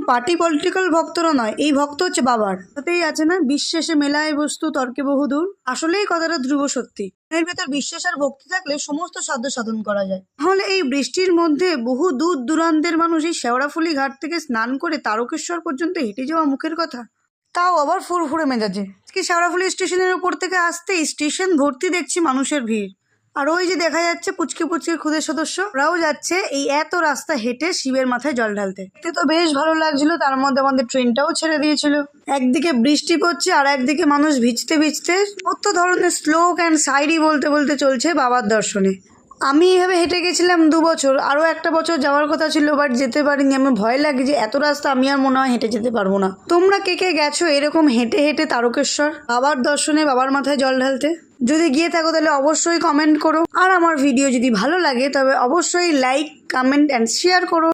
Party political ভক্তরও নয়, এই ভক্ত হচ্ছে বাবার। তাতেই আছে না, বিশ্বাসে মেলায় বস্তু তর্কে বহুদূর। আসলেই কথাটা ধ্রুব সত্যি। এর ভেতর বিশ্বাস আর ভক্তি থাকলে সমস্ত সাধ্য সাধন করা যায়। তাহলে এই বৃষ্টির মধ্যে বহু দূর দূরান্তের মানুষ এই শেওড়াফুলি ঘাট থেকে স্নান করে তারকেশ্বর পর্যন্ত হেঁটে যাওয়া মুখের কথা, তাও আবার ফুরফুরে মেজাজে। আজকে শেওড়াফুলি স্টেশনের উপর থেকে আসতেই স্টেশন ভর্তি দেখছি মানুষের ভিড়। আর ওই যে দেখা যাচ্ছে পুচকে পুচকে খুদের সদস্য, ওরাও যাচ্ছে এই এত রাস্তা হেঁটে শিবের মাথায় জল ঢালতে। দেখতে তো বেশ ভালো লাগছিল। তার মধ্যে আমাদের ট্রেনটাও ছেড়ে দিয়েছিল। একদিকে বৃষ্টি পড়ছে আর একদিকে মানুষ ভিজতে ভিজতে কত ধরনের শ্লোক অ্যান্ড শায়রি বলতে বলতে চলছে বাবার দর্শনে। আমি এইভাবে হেঁটে গেছিলাম 2 বছর, আরও একটা বছর যাওয়ার কথা ছিল, বাট যেতে পারিনি। আমার ভয় লাগে যে এত রাস্তা আমি আর মনে হয় হেঁটে যেতে পারবো না। তোমরা কে কে গেছো এরকম হেঁটে হেঁটে তারকেশ্বর বাবার দর্শনে, বাবার মাথায় জল ঢালতে? যদি গিয়ে থাকো তাহলে অবশ্যই কমেন্ট করো। আর আমার ভিডিও যদি ভালো লাগে তবে অবশ্যই লাইক, কমেন্ট অ্যান্ড শেয়ার করো।